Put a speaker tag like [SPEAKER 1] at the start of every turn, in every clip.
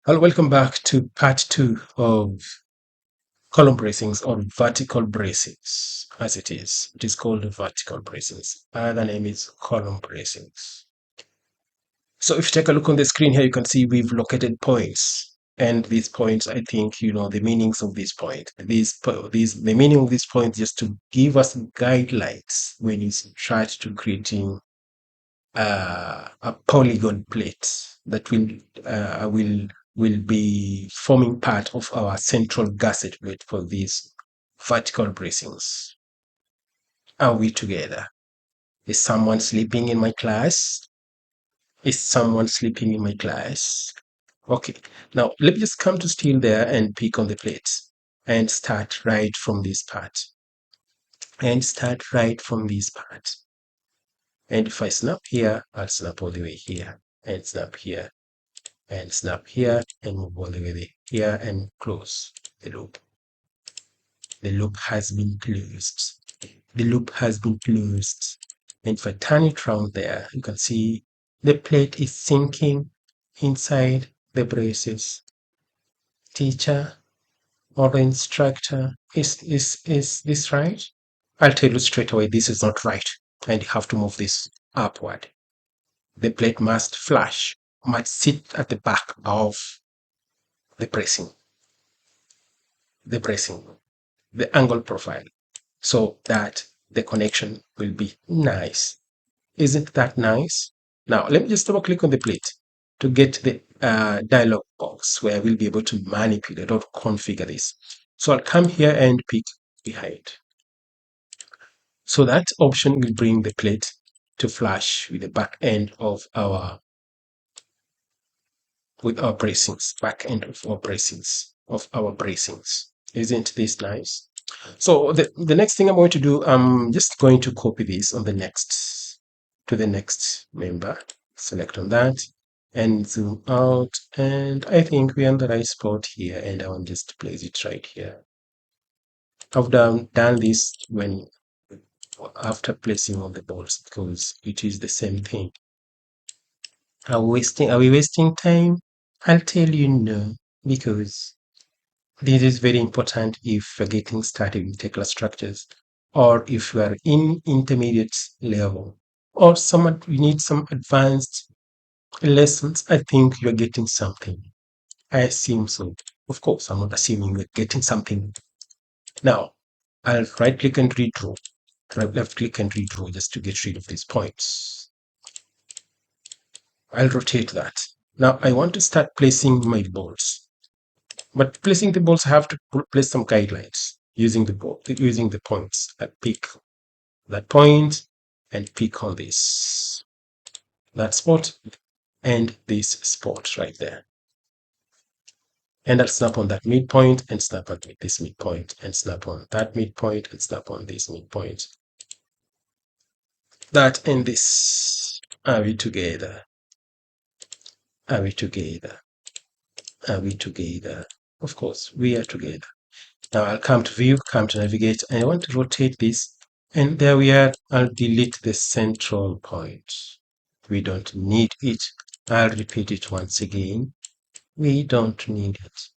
[SPEAKER 1] Hello, welcome back to part 2 of column bracings or vertical bracings, as it is. It is called vertical bracings. Other name is column bracings. So if you take a look on the screen here, you can see we've located points. And these points, I think you know the meanings of these points. The meaning of these points just to give us guidelines when you try to creating a polygon plate that will be forming part of our central gusset plate for these vertical bracings. Are we together? Is someone sleeping in my class? Is someone sleeping in my class? Okay, now let me just come to still there and pick on the plate and start right from this part. And start right from this part. And if I snap here, I'll snap all the way here and snap here and snap here and move all the way here and close the loop. The loop has been closed. The loop has been closed. And if I turn it around there, you can see the plate is sinking inside the braces. Teacher or the instructor, is this right? I'll tell you straight away, this is not right. And you have to move this upward. The plate must sit at the back of the bracing, the angle profile, so that the connection will be nice. Isn't that nice? Now, let me just double click on the plate to get the dialog box where we'll be able to manipulate or configure this. So I'll come here and pick behind. So that option will bring the plate to flush with the back end of our bracings, back end of our bracings. Isn't this nice? So the next thing I'm going to do, I'm just going to copy this on the next member. Select on that and zoom out. And I think we're on the right spot here, and I want just to place it right here. I've done this after placing all the balls because it is the same thing. Are we wasting time? I'll tell you no, because this is very important if you're getting started with Tekla structures, or if you are in intermediate level, or you need some advanced lessons. I think you're getting something. I assume so. Of course, I'm not assuming you're getting something. Now, I'll right click and redraw, left click and redraw just to get rid of these points. I'll rotate that. Now I want to start placing my balls. But placing the balls, I have to place some guidelines using the points. I pick that point and pick on that spot and this spot right there. And I'll snap on that midpoint and snap on this midpoint and snap on that midpoint and snap on this midpoint. That and this. Are we together? Are we together? Are we together? Of course, we are together. Now I'll come to view, come to navigate, and I want to rotate this. And there we are. I'll delete the central point. We don't need it. I'll repeat it once again. We don't need it.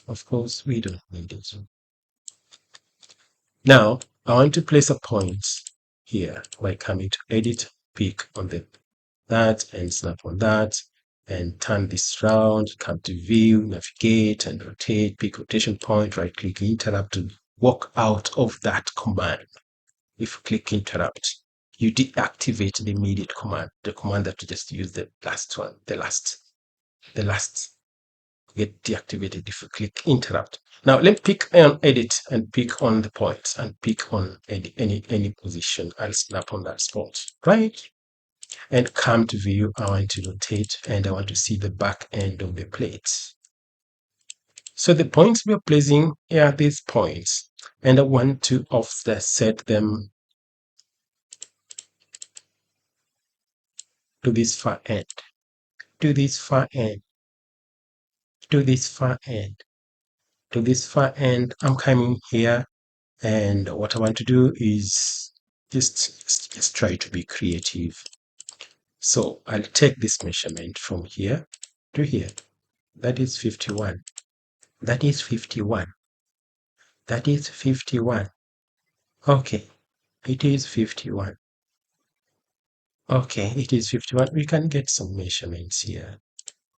[SPEAKER 1] Of course, we don't need it. Now, I want to place a point here by coming to edit, pick on that and snap on that and turn this round, come to view, navigate and rotate, pick rotation point, right click interrupt to walk out of that command. If you click interrupt, you deactivate the immediate command, the command that you just used, the last one, the last get deactivated if you click interrupt. Now let me pick on edit and pick on the points and pick on any position. I'll snap on that spot, right? And come to view. I want to rotate and I want to see the back end of the plate. So the points we are placing are these points, and I want to offset them to this far end, to this far end, to this far end, to this far end. I'm coming here, and what I want to do is just try to be creative. So I'll take this measurement from here to here. That is 51. That is 51. That is 51. Okay, it is 51. Okay, it is 51. We can get some measurements here.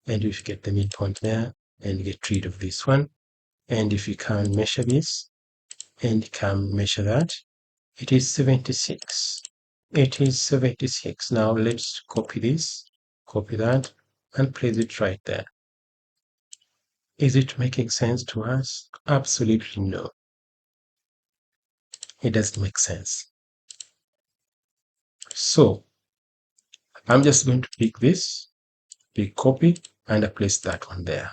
[SPEAKER 1] And if you get the midpoint there, and get rid of this one, and if you can measure this, and can measure that, it is 76. It is 76. Now let's copy this, copy that, and place it right there. Is it making sense to us? Absolutely no. It doesn't make sense. So I'm just going to pick this, pick copy, and I place that one there.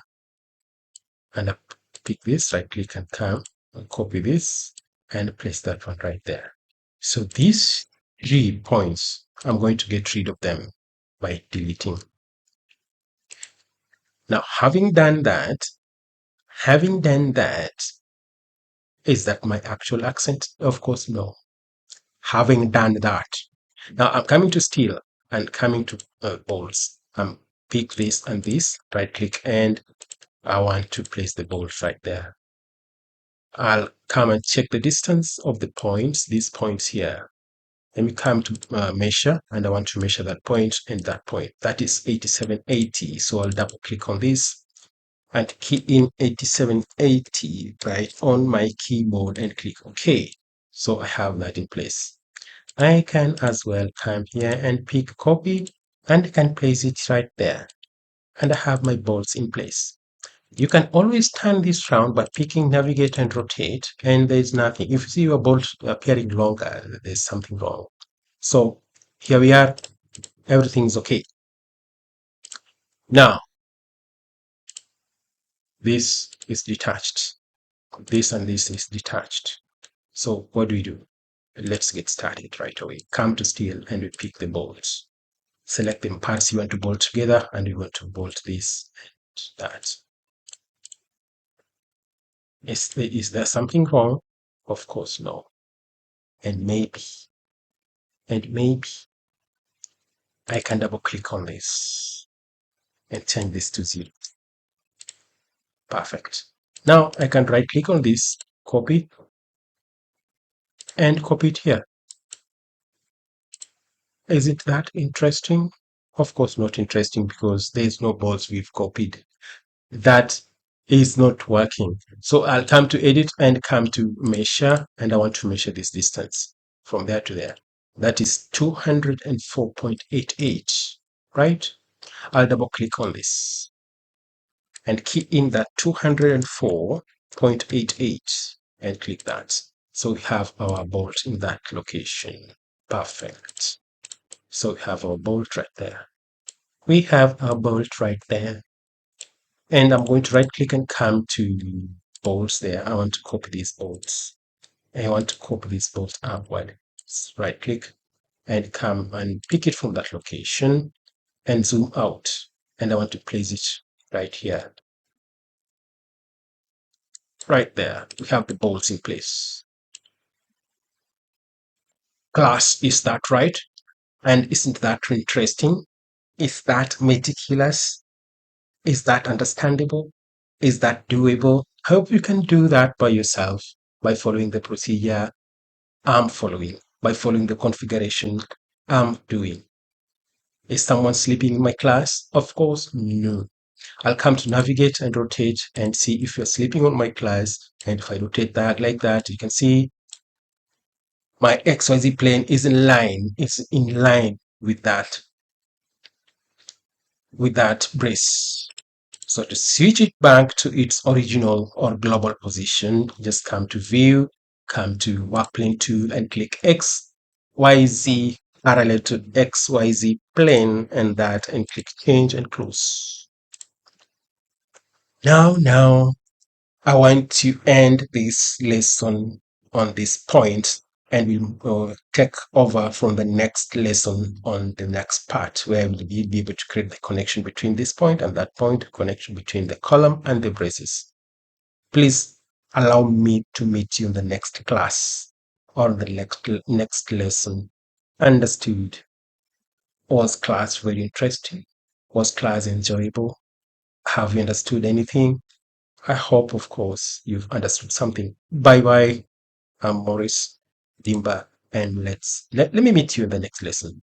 [SPEAKER 1] And I pick this, right click and come, and copy this, and place that one right there. So these 3 points, I'm going to get rid of them by deleting. Now, having done that, is that my actual accent? Of course, no. Having done that, now I'm coming to steel and coming to bolts. Pick this and this, right click, and I want to place the bolt right there. I'll come and check the distance of the points, these points here. Let me come to measure, and I want to measure that point and that point. That is 8780. So I'll double click on this and key in 8780 right on my keyboard and click OK. So I have that in place. I can as well come here and pick copy and can place it right there. And I have my bolts in place. You can always turn this round by picking navigate and rotate, and there's nothing. If you see your bolt appearing longer, there's something wrong. So here we are, everything's okay. Now, this is detached. This and this is detached. So what do? Let's get started right away. Come to steel and we pick the bolts. Select the parts you want to bolt together, and you want to bolt this and that. Is there something wrong? Of course, no. And maybe I can double click on this and change this to 0. Perfect. Now I can right click on this, copy, and copy it here. Is it that interesting? Of course not interesting, because there's no bolts we've copied. That is not working. So I'll come to edit and come to measure, and I want to measure this distance from there to there. That is 204.88, right? I'll double click on this and key in that 204.88 and click that. So we have our bolt in that location. Perfect. So we have our bolt right there. We have our bolt right there. And I'm going to right click and come to bolts there. I want to copy these bolts. I want to copy these bolts upward. Right click and come and pick it from that location and zoom out. And I want to place it right here. Right there, we have the bolts in place. Class, is that right? And isn't that interesting? Is that meticulous? Is that understandable? Is that doable? Hope you can do that by yourself by following the procedure I'm following, by following the configuration I'm doing. Is someone sleeping in my class? Of course, no. I'll come to navigate and rotate and see if you're sleeping on my class. And if I rotate that like that, you can see my XYZ plane is in line. It's in line with that brace. So to switch it back to its original or global position, just come to view, come to work plane 2 and click XYZ parallel to XYZ plane and that, and click change and close. Now I want to end this lesson on this point, and we'll take over from the next lesson on the next part, where we'll be able to create the connection between this point and that point, connection between the column and the braces. Please allow me to meet you in the next class or the next lesson. Understood? Was class very interesting? Was class enjoyable? Have you understood anything? I hope, of course, you've understood something. Bye bye. I'm Maurice Dimba, and let me meet you in the next lesson.